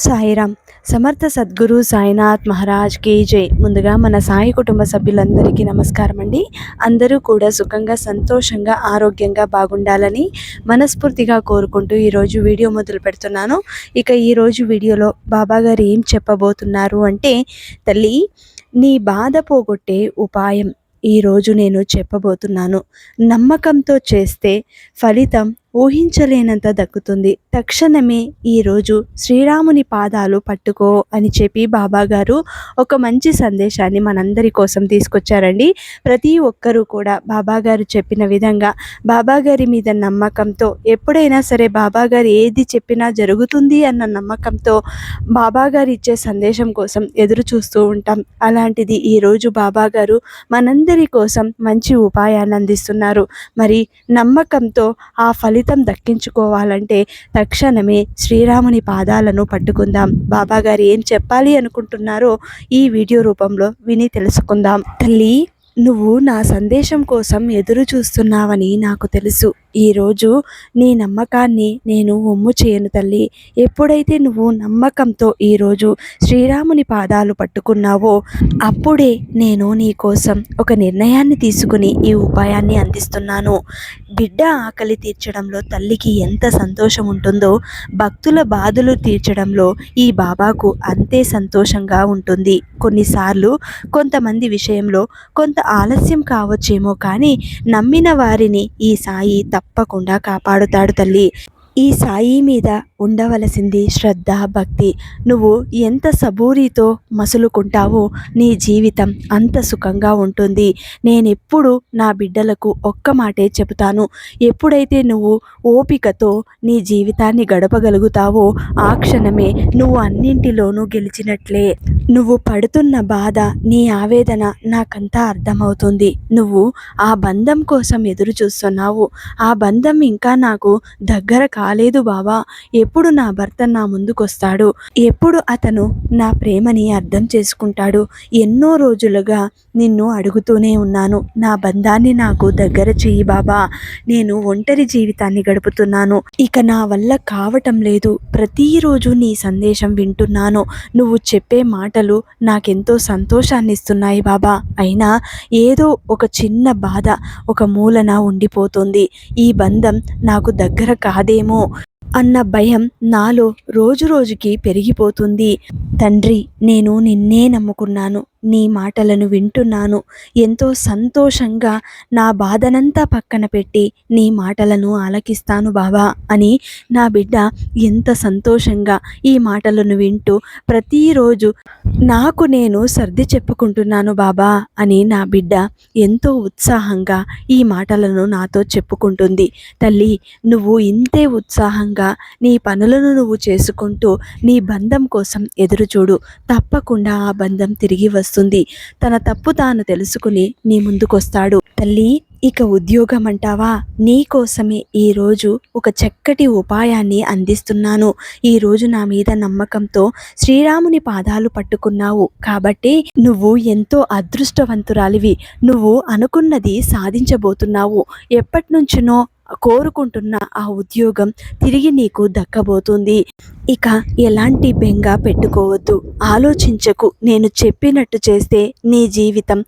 సాయిరామ్. సమర్థ సద్గురు సాయినాథ్ మహారాజ్ కి జై. ముందుగా మన సాయి కుటుంబ సభ్యులందరికీ నమస్కారం అండి. అందరూ కూడా సుఖంగా, సంతోషంగా, ఆరోగ్యంగా బాగుండాలని మనస్ఫూర్తిగా కోరుకుంటూ ఈరోజు వీడియో మొదలు పెడుతున్నాను. ఇక ఈరోజు వీడియోలో బాబాగారు ఏం చెప్పబోతున్నారు అంటే, తల్లి నీ బాధ పోగొట్టే ఉపాయం ఈరోజు నేను చెప్పబోతున్నాను. నమ్మకంతో చేస్తే ఫలితం ఊహించలేనంత దక్కుతుంది. తక్షణమే ఈరోజు శ్రీరాముని పాదాలు పట్టుకో అని చెప్పి బాబాగారు ఒక మంచి సందేశాన్ని మనందరి కోసం తీసుకొచ్చారండి. ప్రతి ఒక్కరూ కూడా బాబాగారు చెప్పిన విధంగా బాబాగారి మీద నమ్మకంతో, ఎప్పుడైనా సరే బాబాగారు ఏది చెప్పినా జరుగుతుంది అన్న నమ్మకంతో బాబాగారు ఇచ్చే సందేశం కోసం ఎదురు చూస్తూ ఉంటాం. అలాంటిది ఈరోజు బాబాగారు మనందరి కోసం మంచి ఉపాయాన్ని అందిస్తున్నారు. మరి నమ్మకంతో ఆ ఫలితం దక్కించుకోవాలంటే తక్షణమే శ్రీరాముని పాదాలను పట్టుకుందాం. బాబాగారు ఏం చెప్పాలి అనుకుంటున్నారో ఈ వీడియో రూపంలో విని తెలుసుకుందాం. తల్లి, నువ్వు నా సందేశం కోసం ఎదురు చూస్తున్నావని నాకు తెలుసు. ఈరోజు నీ నమ్మకాన్ని నేను ఒమ్ము చేయను తల్లి. ఎప్పుడైతే నువ్వు నమ్మకంతో ఈరోజు శ్రీరాముని పాదాలు పట్టుకున్నావో అప్పుడే నేను నీ కోసం ఒక నిర్ణయాన్ని తీసుకుని ఈ ఉపాయాన్ని అందిస్తున్నాను. బిడ్డ ఆకలి తీర్చడంలో తల్లికి ఎంత సంతోషం ఉంటుందో, భక్తుల బాధలు తీర్చడంలో ఈ బాబాకు అంతే సంతోషంగా ఉంటుంది. కొన్నిసార్లు కొంతమంది విషయంలో కొంత ఆలస్యం కావచ్చేమో, కానీ నమ్మిన వారిని ఈ సాయి తప్పకుండా కాపాడుతాడు తల్లి. ఈ సాయి మీద ఉండవలసింది శ్రద్ధ, భక్తి. నువ్వు ఎంత సబూరితో మసులుకుంటావో నీ జీవితం అంత సుఖంగా ఉంటుంది. నేనెప్పుడు నా బిడ్డలకు ఒక్క మాటే చెబుతాను, ఎప్పుడైతే నువ్వు ఓపికతో నీ జీవితాన్ని గడపగలుగుతావో ఆ క్షణమే నువ్వు అన్నింటిలోనూ గెలిచినట్లే. నువ్వు పడుతున్న బాధ, నీ ఆవేదన నాకంతా అర్థమవుతుంది. నువ్వు ఆ బంధం కోసం ఎదురు చూస్తున్నావు. ఆ బంధం ఇంకా నాకు దగ్గర కాలేదు బాబా. ఎప్పుడు నా భర్త నా ముందుకొస్తాడు, ఎప్పుడు అతను నా ప్రేమని అర్థం చేసుకుంటాడు. ఎన్నో రోజులుగా నిన్ను అడుగుతూనే ఉన్నాను, నా బంధాన్ని నాకు దగ్గర చెయ్యి బాబా. నేను ఒంటరి జీవితాన్ని గడుపుతున్నాను, ఇక నా వల్ల కావటం లేదు. ప్రతిరోజు నీ సందేశం వింటున్నాను. నువ్వు చెప్పే మాటలు నాకెంతో సంతోషాన్ని ఇస్తున్నాయి బాబా. అయినా ఏదో ఒక చిన్న బాధ ఒక మూలన ఉండిపోతుంది. ఈ బంధం నాకు దగ్గర కాదేమో అన్న భయం నాలో రోజు రోజుకి పెరిగిపోతుంది. తండ్రి, నేను నిన్నే నమ్ముకున్నాను, నీ మాటలను వింటున్నాను. ఎంతో సంతోషంగా నా బాధనంతా పక్కన పెట్టి నీ మాటలను ఆలకిస్తాను బాబా అని నా బిడ్డ ఎంత సంతోషంగా ఈ మాటలను వింటూ ప్రతిరోజు నాకు నేను సర్ది చెప్పుకుంటున్నాను బాబా అని నా బిడ్డ ఎంతో ఉత్సాహంగా ఈ మాటలను నాతో చెప్పుకుంటుంది. తల్లి, నువ్వు ఇంతే ఉత్సాహంగా నీ పనులను నువ్వు చేసుకుంటూ నీ బంధం కోసం ఎదురు చూడు. తప్పకుండా ఆ బంధం తిరిగి వస్తుంది. తన తప్పు తాను తెలుసుకుని నీ ముందుకొస్తాడు. తల్లి, ఇక ఉద్యోగం అంటావా? నీ కోసమే ఈరోజు ఒక చక్కటి ఉపాయాన్ని అందిస్తున్నాను. ఈరోజు నా మీద నమ్మకంతో శ్రీరాముని పాదాలు పట్టుకున్నావు కాబట్టి నువ్వు ఎంతో అదృష్టవంతురాలివి. నువ్వు అనుకున్నది సాధించబోతున్నావు. ఎప్పటి నుంచినో కోరుకుంటున్న ఆ ఉద్యోగం తిరిగి నీకు దక్కబోతుంది. ఇక ఎలాంటి బెంగ పెట్టుకోవద్దు, ఆలోచించకు. నేను చెప్పినట్టు చేస్తే నీ జీవితం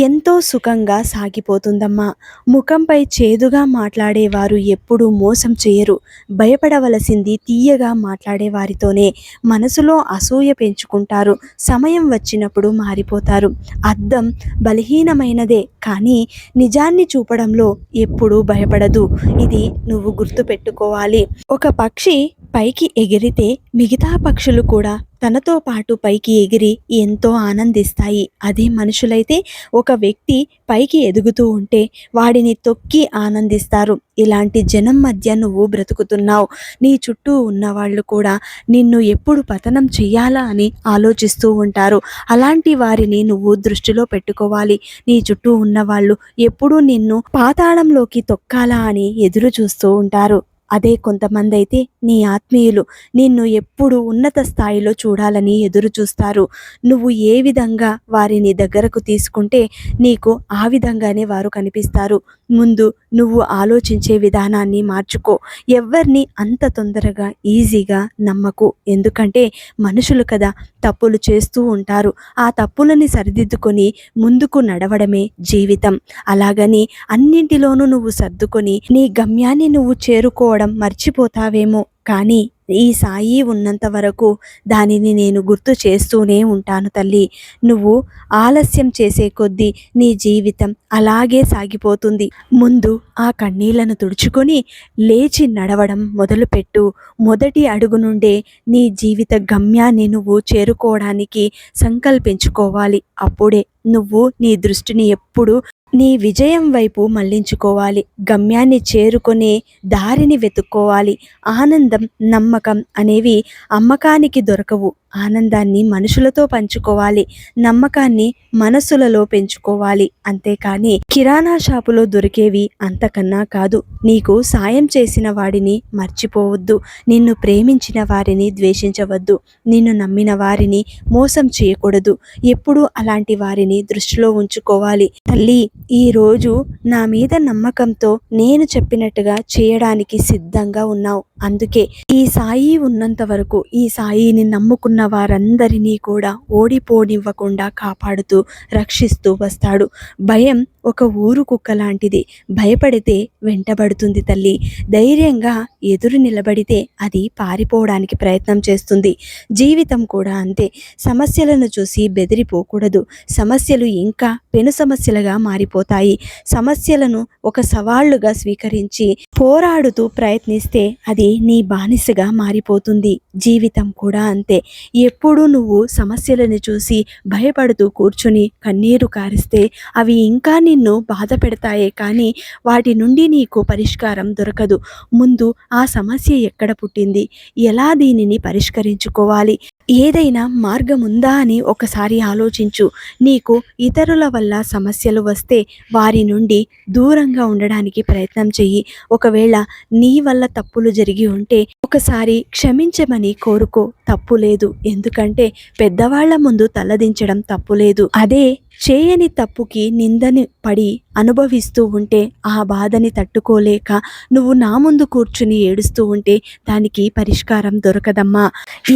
ఎంతో సుఖంగా సాగిపోతుందమ్మా. ముఖంపై చేదుగా మాట్లాడేవారు ఎప్పుడూ మోసం చేయరు. భయపడవలసింది తీయగా మాట్లాడే వారితోనే. మనసులో అసూయ పెంచుకుంటారు, సమయం వచ్చినప్పుడు మారిపోతారు. అద్దం బలహీనమైనదే, కానీ నిజాన్ని చూపడంలో ఎప్పుడూ భయపడదు. ఇది నువ్వు గుర్తుపెట్టుకోవాలి. ఒక పక్షి పైకి ఎగిరితే మిగతా పక్షులు కూడా తనతో పాటు పైకి ఎగిరి ఎంతో ఆనందిస్తాయి. అదే మనుషులైతే ఒక వ్యక్తి పైకి ఎదుగుతూ ఉంటే వాడిని తొక్కి ఆనందిస్తారు. ఇలాంటి జనం మధ్య నువ్వు బ్రతుకుతున్నావు. నీ చుట్టూ ఉన్నవాళ్ళు కూడా నిన్ను ఎప్పుడు పతనం చెయ్యాలా అని ఆలోచిస్తూ ఉంటారు. అలాంటి వారిని నువ్వు దృష్టిలో పెట్టుకోవాలి. నీ చుట్టూ ఉన్నవాళ్ళు ఎప్పుడూ నిన్ను పాతాళంలోకి తొక్కాలా అని ఎదురు చూస్తూ ఉంటారు. అదే కొంతమంది అయితే నీ ఆత్మీయులు నిన్ను ఎప్పుడు ఉన్నత స్థాయిలో చూడాలని ఎదురు చూస్తారు. నువ్వు ఏ విధంగా వారిని దగ్గరకు తీసుకుంటే నీకు ఆ విధంగానే వారు కనిపిస్తారు. ముందు నువ్వు ఆలోచించే విధానాన్ని మార్చుకో. ఎవ్వరిని అంత తొందరగా ఈజీగా నమ్మకు. ఎందుకంటే మనుషులు కదా, తప్పులు చేస్తూ ఉంటారు. ఆ తప్పులని సరిదిద్దుకొని ముందుకు నడవడమే జీవితం. అలాగని అన్నింటిలోనూ నువ్వు సర్దుకొని నీ గమ్యాన్ని నువ్వు చేరుకోవడం మర్చిపోతావేమో, కానీ ఈ సాయి ఉన్నంత వరకు దానిని నేను గుర్తు చేస్తూనే ఉంటాను తల్లి. నువ్వు ఆలస్యం చేసే కొద్దీ నీ జీవితం అలాగే సాగిపోతుంది. ముందు ఆ కన్నీళ్లను తుడుచుకొని లేచి నడవడం మొదలుపెట్టు. మొదటి అడుగు నుండే నీ జీవిత గమ్యాన్ని నువ్వు చేరుకోవడానికి సంకల్పించుకోవాలి. అప్పుడే నువ్వు నీ దృష్టిని ఎప్పుడు నీ విజయం వైపు మళ్లించుకోవాలి. గమ్యాన్ని చేరుకునే దారిని వెతుక్కోవాలి. ఆనందం, నమ్మకం అనేవి అమ్మకానికి దొరకవు. ఆనందాన్ని మనుషులతో పంచుకోవాలి. నమ్మకాన్ని మనసులలో పెంచుకోవాలి. అంతేకాని కిరాణా షాపులో దొరికేవి అంతకన్నా కాదు. నీకు సాయం చేసిన వాడిని మర్చిపోవద్దు. నిన్ను ప్రేమించిన వారిని ద్వేషించవద్దు. నిన్ను నమ్మిన వారిని మోసం చేయకూడదు. ఎప్పుడూ అలాంటి వారిని దృష్టిలో ఉంచుకోవాలి. తల్లి, ఈరోజు నా మీద నమ్మకంతో నేను చెప్పినట్టుగా చేయడానికి సిద్ధంగా ఉన్నావు. అందుకే ఈ సాయి ఉన్నంత వరకు ఈ సాయిని నమ్ముకున్న వారందరినీ కూడా ఓడిపోనివ్వకుండా కాపాడుతూ రక్షిస్తూ వస్తాడు. భయం ఒక ఊరు కుక్క లాంటిది. భయపడితే వెంటబడుతుంది తల్లి. ధైర్యంగా ఎదురు నిలబడితే అది పారిపోవడానికి ప్రయత్నం చేస్తుంది. జీవితం కూడా అంతే. సమస్యలను చూసి బెదిరిపోకూడదు. సమస్యలు ఇంకా పెను సమస్యలుగా మారిపోతాయి. సమస్యలను ఒక సవాళ్లుగా స్వీకరించి పోరాడుతూ ప్రయత్నిస్తే అది నీ బానిసగా మారిపోతుంది. జీవితం కూడా అంతే. ఎప్పుడు నువ్వు సమస్యలను చూసి భయపడుతూ కూర్చుని కన్నీరు కారిస్తే అవి ఇంకా నిన్ను బాధ పెడతాయే కానీ వాటి నుండి నీకు పరిష్కారం దొరకదు. ముందు ఆ సమస్య ఎక్కడ పుట్టింది, ఎలా దీనిని పరిష్కరించుకోవాలి, ఏదైనా మార్గం ఉందా అని ఒకసారి ఆలోచించు. నీకు ఇతరుల వల్ల సమస్యలు వస్తే వారి నుండి దూరంగా ఉండడానికి ప్రయత్నం చెయ్యి. ఒకవేళ నీ వల్ల తప్పులు జరిగి ఉంటే ఒకసారి క్షమించమని కోరుకో. తప్పు లేదు. ఎందుకంటే పెద్దవాళ్ల ముందు తలదించడం తప్పు లేదు. అదే చేయని తప్పుకి నిందని పడి అనుభవిస్తూ ఉంటే ఆ బాధని తట్టుకోలేక నువ్వు నా ముందు కూర్చుని ఏడుస్తూ ఉంటే దానికి పరిష్కారం దొరకదమ్మా.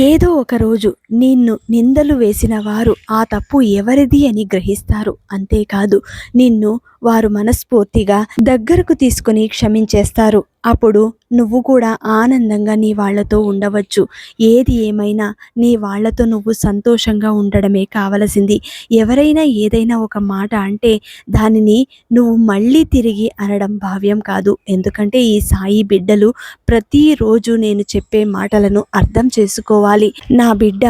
ఏదో ఒక రోజు నిన్ను నిందలు వేసిన వారు ఆ తప్పు ఎవరిది అని గ్రహిస్తారు. అంతేకాదు నిన్ను వారు మనస్ఫూర్తిగా దగ్గరకు తీసుకుని క్షమించేస్తారు. అప్పుడు నువ్వు కూడా ఆనందంగా నీ వాళ్లతో ఉండవచ్చు. ఏది ఏమైనా నీ వాళ్లతో నువ్వు సంతోషంగా ఉండడమే కావలసింది. ఎవరైనా ఏదైనా ఒక మాట అంటే దానిని నువ్వు మళ్ళీ తిరిగి అనడం భావ్యం కాదు. ఎందుకంటే ఈ సాయి బిడ్డలు ప్రతిరోజు నేను చెప్పే మాటలను అర్థం చేసుకోవాలి. నా బిడ్డ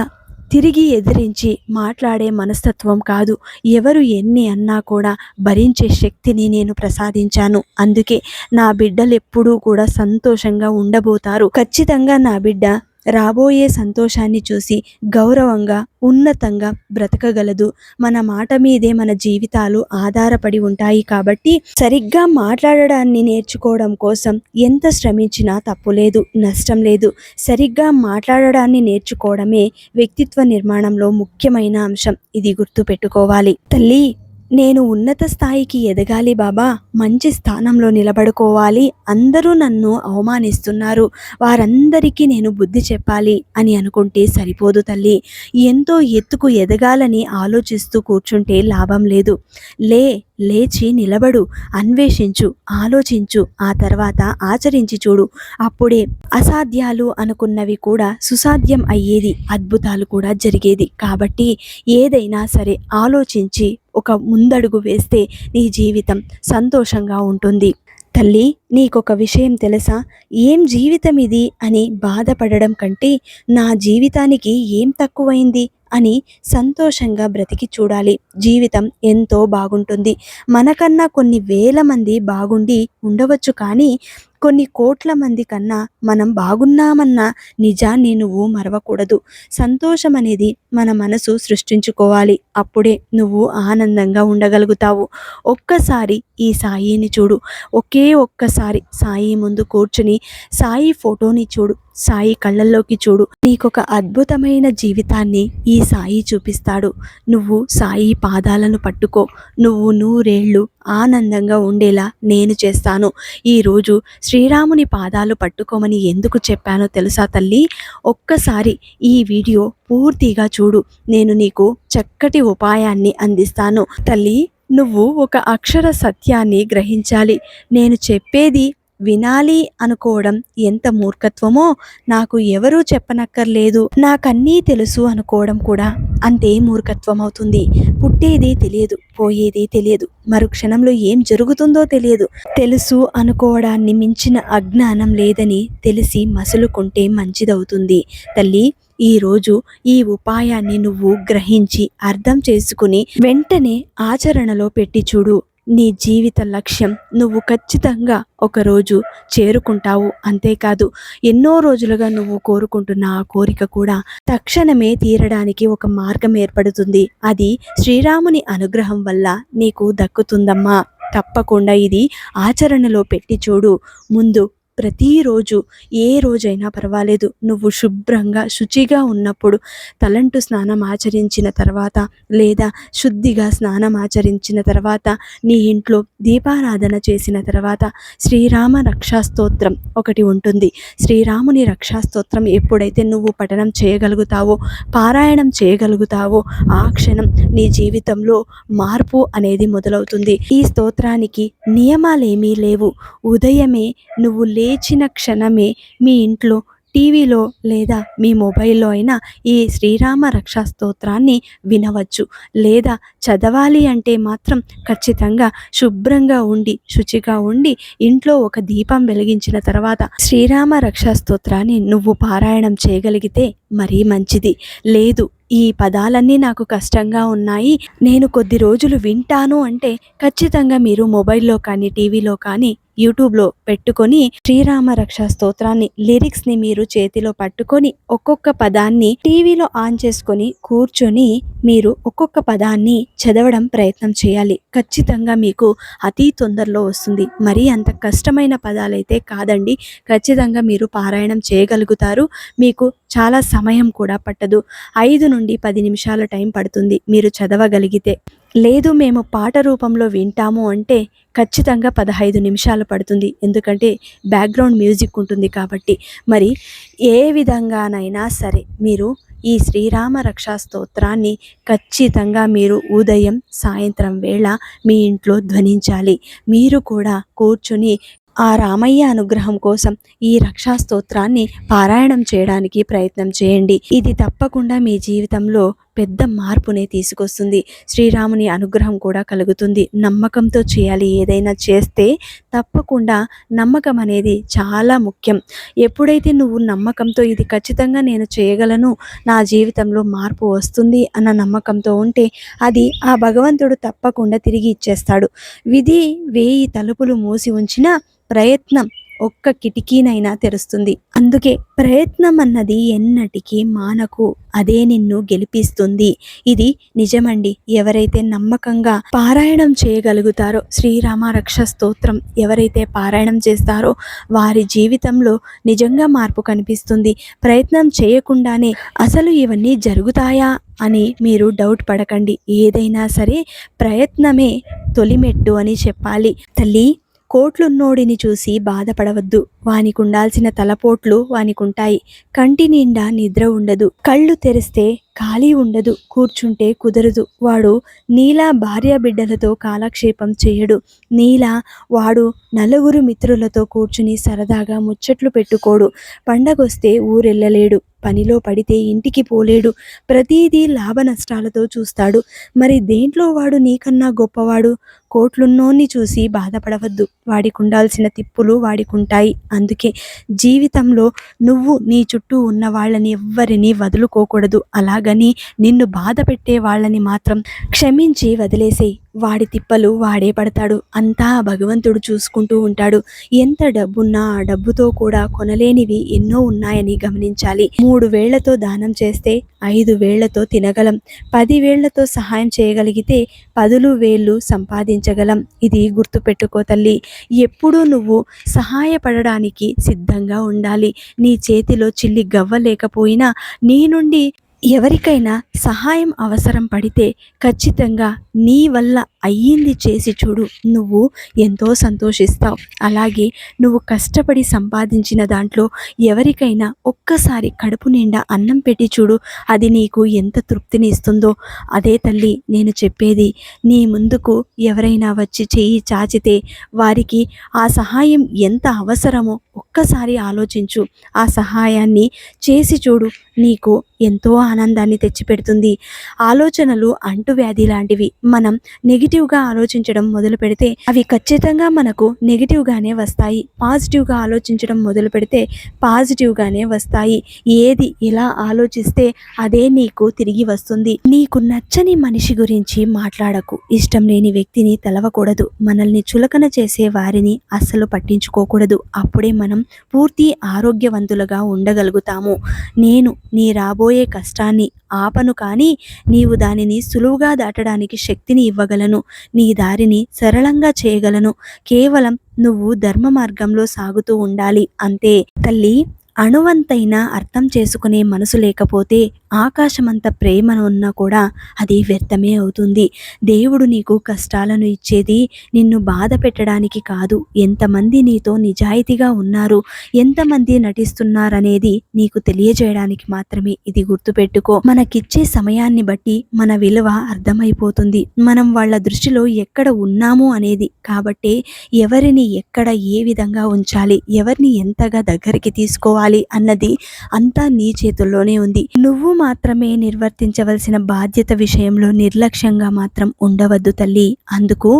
తిరిగి ఎదిరించి మాట్లాడే మనస్తత్వం కాదు. ఎవరు ఎన్ని అన్నా కూడా భరించే శక్తిని నేను ప్రసాదించాను. అందుకే నా బిడ్డలు ఎప్పుడూ కూడా సంతోషంగా ఉండబోతారు. ఖచ్చితంగా నా బిడ్డ రాబోయే సంతోషాన్ని చూసి గౌరవంగా ఉన్నతంగా బ్రతకగలదు. మన మాట మీదే మన జీవితాలు ఆధారపడి ఉంటాయి. కాబట్టి సరిగ్గా మాట్లాడడాన్ని నేర్చుకోవడం కోసం ఎంత శ్రమించినా తప్పులేదు, నష్టం లేదు. సరిగ్గా మాట్లాడడాన్ని నేర్చుకోవడమే వ్యక్తిత్వ నిర్మాణంలో ముఖ్యమైన అంశం. ఇది గుర్తుపెట్టుకోవాలి తల్లి. నేను ఉన్నత స్థాయికి ఎదగాలి బాబా, మంచి స్థానంలో నిలబడుకోవాలి, అందరూ నన్ను అవమానిస్తున్నారు, వారందరికీ నేను బుద్ధి చెప్పాలి అని అనుకుంటే సరిపోదు తల్లి. ఎంతో ఎత్తుకు ఎదగాలని ఆలోచిస్తూ కూర్చుంటే లాభం లేదు. లేచి నిలబడు, అన్వేషించు, ఆలోచించు, ఆ తర్వాత ఆచరించి చూడు. అప్పుడే అసాధ్యాలు అనుకున్నవి కూడా సుసాధ్యం అయ్యేది, అద్భుతాలు కూడా జరిగేది. కాబట్టి ఏదైనా సరే ఆలోచించి ఒక ముందడుగు వేస్తే నీ జీవితం సంతోషంగా ఉంటుంది. తల్లి, నీకొక విషయం తెలుసా? ఏం జీవితం ఇది అని బాధపడడం కంటే నా జీవితానికి ఏం తక్కువైంది అని సంతోషంగా బ్రతికి చూడాలి. జీవితం ఎంతో బాగుంటుంది. మనకన్నా కొన్ని వేల మంది బాగుండి ఉండవచ్చు, కానీ కొన్ని కోట్ల మంది కన్నా మనం బాగున్నామన్న నిజాన్ని నువ్వు మరవకూడదు. సంతోషం అనేది మన మనసు సృష్టించుకోవాలి. అప్పుడే నువ్వు ఆనందంగా ఉండగలుగుతావు. ఒక్కసారి ఈ సాయిని చూడు. ఒకే ఒక్కసారి సాయి ముందు కూర్చుని సాయి ఫోటోని చూడు. సాయి కళ్ళల్లోకి చూడు. నీకొక అద్భుతమైన జీవితాన్ని ఈ సాయి చూపిస్తాడు. నువ్వు సాయి పాదాలను పట్టుకో. నువ్వు నూరేళ్లు ఆనందంగా ఉండేలా నేను చేస్తాను. ఈరోజు శ్రీరాముని పాదాలు పట్టుకోమని ఎందుకు చెప్పానో తెలుసా తల్లి? ఒక్కసారి ఈ వీడియో పూర్తిగా చూడు. నేను నీకు చక్కటి ఉపాయాన్ని అందిస్తాను. తల్లి, నువ్వు ఒక అక్షర సత్యాన్ని గ్రహించాలి. నేను చెప్పేది వినాలి అనుకోవడం ఎంత మూర్ఖత్వమో నాకు ఎవరూ చెప్పనక్కర్లేదు, నాకన్నీ తెలుసు అనుకోవడం కూడా అంతే మూర్ఖత్వం అవుతుంది. పుట్టేదే తెలియదు, పోయేదే తెలియదు, మరుక్షణంలో ఏం జరుగుతుందో తెలియదు. తెలుసు అనుకోవడాన్ని మించిన అజ్ఞానం లేదని తెలిసి మసులుకుంటే మంచిదవుతుంది. తల్లి, ఈరోజు ఈ ఉపాయాన్ని నువ్వు గ్రహించి అర్థం చేసుకుని వెంటనే ఆచరణలో పెట్టి చూడు. నీ జీవిత లక్ష్యం నువ్వు ఖచ్చితంగా ఒకరోజు చేరుకుంటావు. అంతేకాదు, ఎన్నో రోజులుగా నువ్వు కోరుకుంటున్న ఆ కోరిక కూడా తక్షణమే తీరడానికి ఒక మార్గం ఏర్పడుతుంది. అది శ్రీరాముని అనుగ్రహం వల్ల నీకు దక్కుతుందమ్మా. తప్పకుండా ఇది ఆచరణలో పెట్టి చూడు. ముందు ప్రతిరోజు, ఏ రోజైనా పర్వాలేదు, నువ్వు శుభ్రంగా శుచిగా ఉన్నప్పుడు తలంటు స్నానం ఆచరించిన తర్వాత లేదా శుద్ధిగా స్నానం ఆచరించిన తర్వాత నీ ఇంట్లో దీపారాధన చేసిన తర్వాత శ్రీరామ రక్షాస్తోత్రం ఒకటి ఉంటుంది. శ్రీరాముని రక్షాస్తోత్రం ఎప్పుడైతే నువ్వు పఠనం చేయగలుగుతావో, పారాయణం చేయగలుగుతావో, ఆ క్షణం నీ జీవితంలో మార్పు అనేది మొదలవుతుంది. ఈ స్తోత్రానికి నియమాలేమీ లేవు. ఉదయమే నువ్వు లేచిన క్షణమే మీ ఇంట్లో టీవీలో లేదా మీ మొబైల్లో అయినా ఈ శ్రీరామ రక్షా స్తోత్రాన్ని వినవచ్చు. లేదా చదవాలి అంటే మాత్రం ఖచ్చితంగా శుభ్రంగా ఉండి శుచిగా ఉండి ఇంట్లో ఒక దీపం వెలిగించిన తర్వాత శ్రీరామ రక్షా స్తోత్రాన్ని నువ్వు పారాయణం చేయగలిగితే మరీ మంచిది. లేదు, ఈ పదాలన్నీ నాకు కష్టంగా ఉన్నాయి, నేను కొద్ది రోజులు వింటాను అంటే ఖచ్చితంగా మీరు మొబైల్లో కానీ టీవీలో కానీ యూట్యూబ్లో పెట్టుకొని శ్రీరామ రక్షా స్తోత్రాన్ని లిరిక్స్ని మీరు చేతిలో పట్టుకొని ఒక్కొక్క పదాన్ని టీవీలో ఆన్ చేసుకొని కూర్చొని మీరు ఒక్కొక్క పదాన్ని చదవడం ప్రయత్నం చేయాలి. ఖచ్చితంగా మీకు అతి తొందరలో వస్తుంది. మరీ అంత కష్టమైన పదాలైతే కాదండి. ఖచ్చితంగా మీరు పారాయణం చేయగలుగుతారు. మీకు చాలా సమయం కూడా పట్టదు. 5 నుండి 10 నిమిషాల టైం పడుతుంది మీరు చదవగలిగితే. లేదు, మేము పాట రూపంలో వింటాము అంటే ఖచ్చితంగా 15 నిమిషాలు పడుతుంది. ఎందుకంటే బ్యాక్గ్రౌండ్ మ్యూజిక్ ఉంటుంది కాబట్టి. మరి ఏ విధంగానైనా సరే మీరు ఈ శ్రీరామ రక్షా స్తోత్రాన్ని ఖచ్చితంగా మీరు ఉదయం సాయంత్రం వేళ మీ ఇంట్లో ధ్వనించాలి. మీరు కూడా కూర్చొని ఆ రామయ్య అనుగ్రహం కోసం ఈ రక్షా స్తోత్రాన్ని పారాయణం చేయడానికి ప్రయత్నం చేయండి. ఇది తప్పకుండా మీ జీవితంలో పెద్ద మార్పునే తీసుకొస్తుంది. శ్రీరాముని అనుగ్రహం కూడా కలుగుతుంది. నమ్మకంతో చేయాలి. ఏదైనా చేస్తే తప్పకుండా నమ్మకం అనేది చాలా ముఖ్యం. ఎప్పుడైతే నువ్వు నమ్మకంతో ఇది ఖచ్చితంగా నేను చేయగలను, నా జీవితంలో మార్పు వస్తుంది అన్న నమ్మకంతో ఉంటే అది ఆ భగవంతుడు తప్పకుండా తిరిగి ఇచ్చేస్తాడు. విధి 1000 తలుపులు మూసి ఉంచినా ప్రయత్నం ఒక్క కిటికీనైనా తెరుస్తుంది. అందుకే ప్రయత్నం అన్నది ఎన్నటికీ మానకు, అదే నిన్ను గెలిపిస్తుంది. ఇది నిజమండి. ఎవరైతే నమ్మకంగా పారాయణం చేయగలుగుతారో, శ్రీరామ రక్ష స్తోత్రం ఎవరైతే పారాయణం చేస్తారో వారి జీవితంలో నిజంగా మార్పు కనిపిస్తుంది. ప్రయత్నం చేయకుండానే అసలు ఇవన్నీ జరుగుతాయా అని మీరు డౌట్ పడకండి. ఏదైనా సరే ప్రయత్నమే తొలిమెట్టు అని చెప్పాలి. తల్లి, కోట్లున్నోడిని చూసి బాధపడవద్దు. వానికుండాల్సిన తలపోట్లు వానికుంటాయి. కంటి నిండా నిద్ర ఉండదు, కళ్ళు తెరిస్తే ఖాళీ ఉండదు, కూర్చుంటే కుదరదు. వాడు నీలా భార్య బిడ్డలతో కాలక్షేపం చేయడు. నీలా వాడు నలుగురు మిత్రులతో కూర్చుని సరదాగా ముచ్చట్లు పెట్టుకోడు. పండగొస్తే ఊరెళ్ళలేడు, పనిలో పడితే ఇంటికి పోలేడు. ప్రతిదీ లాభ నష్టాలతో చూస్తాడు. మరి దేంట్లో వాడు నీకన్నా గొప్పవాడు? కోట్లున్నోన్ని చూసి బాధపడవద్దు. వాడికి ఉండాల్సిన తిప్పులు వాడికుంటాయి. అందుకే జీవితంలో నువ్వు నీ చుట్టూ ఉన్న వాళ్ళని ఎవ్వరినీ వదులుకోకూడదు. అలాగే అలాగని నిన్ను బాధ పెట్టే వాళ్ళని మాత్రం క్షమించి వదిలేసేయ్. వాడి తిప్పలు వాడే పడతాడు. అంతా భగవంతుడు చూసుకుంటూ ఉంటాడు. ఎంత డబ్బున్నా ఆ డబ్బుతో కూడా కొనలేనివి ఎన్నో ఉన్నాయని గమనించాలి. 3 వేళ్లతో దానం చేస్తే 5 వేళ్లతో తినగలం. 10 వేళ్లతో సహాయం చేయగలిగితే 10 వేళ్ళు సంపాదించగలం. ఇది గుర్తుపెట్టుకో తల్లి. ఎప్పుడూ నువ్వు సహాయపడడానికి సిద్ధంగా ఉండాలి. నీ చేతిలో చిల్లి గవ్వ లేకపోయినా నీ నుండి ఎవరికైనా సహాయం అవసరం పడితే ఖచ్చితంగా నీ వల్ల అయ్యింది చేసి చూడు. నువ్వు ఎంతో సంతోషిస్తావు. అలాగే నువ్వు కష్టపడి సంపాదించిన దాంట్లో ఎవరికైనా ఒక్కసారి కడుపు నిండా అన్నం పెట్టి చూడు. అది నీకు ఎంత తృప్తిని ఇస్తుందో. అదే తల్లి నేను చెప్పేది. నీ ముందుకు ఎవరైనా వచ్చి చెయ్యి చాచితే వారికి ఆ సహాయం ఎంత అవసరమో ఒక్కసారి ఆలోచించు. ఆ సహాయాన్ని చేసి చూడు. నీకు ఎంతో ఆనందాన్ని తెచ్చిపెడుతుంది. ఆలోచనలు అంటువ్యాధి లాంటివి. మనం నెగిటివ్గా ఆలోచించడం మొదలు పెడితే అవి ఖచ్చితంగా మనకు నెగిటివ్గానే వస్తాయి. పాజిటివ్గా ఆలోచించడం మొదలు పెడితే పాజిటివ్గానే వస్తాయి. ఏది ఎలా ఆలోచిస్తే అదే నీకు తిరిగి వస్తుంది. నీకు నచ్చని మనిషి గురించి మాట్లాడకు. ఇష్టం లేని వ్యక్తిని తలవకూడదు. మనల్ని చులకన చేసే వారిని అస్సలు పట్టించుకోకూడదు. అప్పుడే మనం పూర్తి ఆరోగ్యవంతులుగా ఉండగలుగుతాము. నేను నీ రాబోయే కష్టాన్ని ఆపను, కానీ నీవు దానిని సులువుగా దాటడానికి శక్తిని ఇవ్వగలను. నీ దారిని సరళంగా చేయగలను. కేవలం నువ్వు ధర్మ మార్గంలో సాగుతూ ఉండాలి అంతే తల్లి. అణువంతైనా అర్థం చేసుకునే మనసు లేకపోతే ఆకాశమంత ప్రేమను ఉన్నా కూడా అది వ్యర్థమే అవుతుంది. దేవుడు నీకు కష్టాలను ఇచ్చేది నిన్ను బాధ పెట్టడానికి కాదు. ఎంతమంది నీతో నిజాయితీగా ఉన్నారు, ఎంతమంది నటిస్తున్నారనేది నీకు తెలియజేయడానికి మాత్రమే. ఇది గుర్తుపెట్టుకో. మనకిచ్చే సమయాన్ని బట్టి మన విలువ అర్థమైపోతుంది. మనం వాళ్ళ దృష్టిలో ఎక్కడ ఉన్నాము అనేది. కాబట్టి ఎవరిని ఎక్కడ ఏ విధంగా ఉంచాలి, ఎవరిని ఎంతగా దగ్గరికి తీసుకోవాలి అన్నది అంతా నీ చేతుల్లోనే ఉంది. నువ్వు మాత్రమే నిర్వర్తించవలసిన బాధ్యత విషయంలో నిర్లక్ష్యంగా మాత్రం ఉండవద్దు తల్లి. అందుకు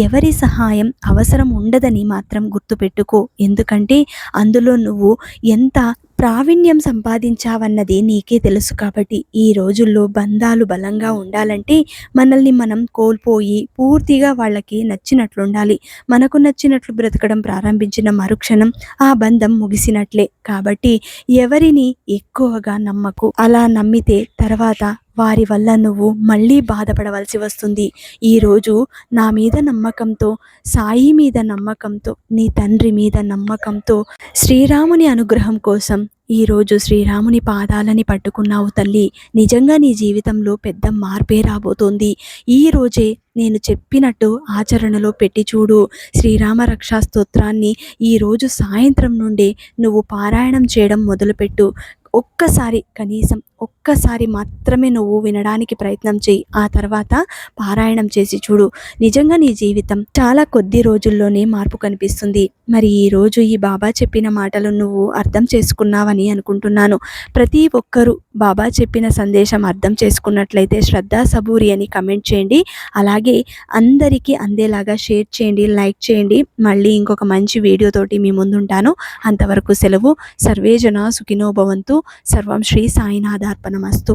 ఎవరి సహాయం అవసరం ఉండదని మాత్రం గుర్తుపెట్టుకో. ఎందుకంటే అందులో నువ్వు ఎంత ప్రావీణ్యం సంపాదించావన్నది నీకే తెలుసు. కాబట్టి ఈ రోజుల్లో బంధాలు బలంగా ఉండాలంటే మనల్ని మనం కోల్పోయి పూర్తిగా వాళ్ళకి నచ్చినట్లుండాలి. మనకు నచ్చినట్లు బ్రతకడం ప్రారంభించిన మరుక్షణం ఆ బంధం ముగిసినట్లే. కాబట్టి ఎవరిని ఎక్కువగా నమ్మకు. అలా నమ్మితే తర్వాత వారి వల్ల నువ్వు మళ్ళీ బాధపడవలసి వస్తుంది. ఈరోజు నా మీద నమ్మకంతో, సాయి మీద నమ్మకంతో, నీ తండ్రి మీద నమ్మకంతో, శ్రీరాముని అనుగ్రహం కోసం ఈరోజు శ్రీరాముని పాదాలని పట్టుకున్నావు తల్లి. నిజంగా నీ జీవితంలో పెద్ద మార్పే రాబోతోంది. ఈరోజే నేను చెప్పినట్టు ఆచరణలో పెట్టి చూడు. శ్రీరామ రక్షా స్తోత్రాన్ని ఈరోజు సాయంత్రం నుండే నువ్వు పారాయణం చేయడం మొదలుపెట్టు. ఒక్కసారి, కనీసం ఒక్కసారి మాత్రమే నువ్వు వినడానికి ప్రయత్నం చేయి. ఆ తర్వాత పారాయణం చేసి చూడు. నిజంగా నీ జీవితం చాలా కొద్ది రోజుల్లోనే మార్పు కనిపిస్తుంది. మరి ఈరోజు ఈ బాబా చెప్పిన మాటలు నువ్వు అర్థం చేసుకున్నావని అనుకుంటున్నాను. ప్రతి ఒక్కరూ బాబా చెప్పిన సందేశం అర్థం చేసుకున్నట్లయితే శ్రద్ధ సబూరి అని కమెంట్ చేయండి. అలాగే అందరికీ అందేలాగా షేర్ చేయండి, లైక్ చేయండి. మళ్ళీ ఇంకొక మంచి వీడియోతోటి మీ ముందుంటాను. అంతవరకు సెలవు. సర్వే జనా సుఖినో భవంతు. సర్వం శ్రీ సాయినాథార్పణమస్తు.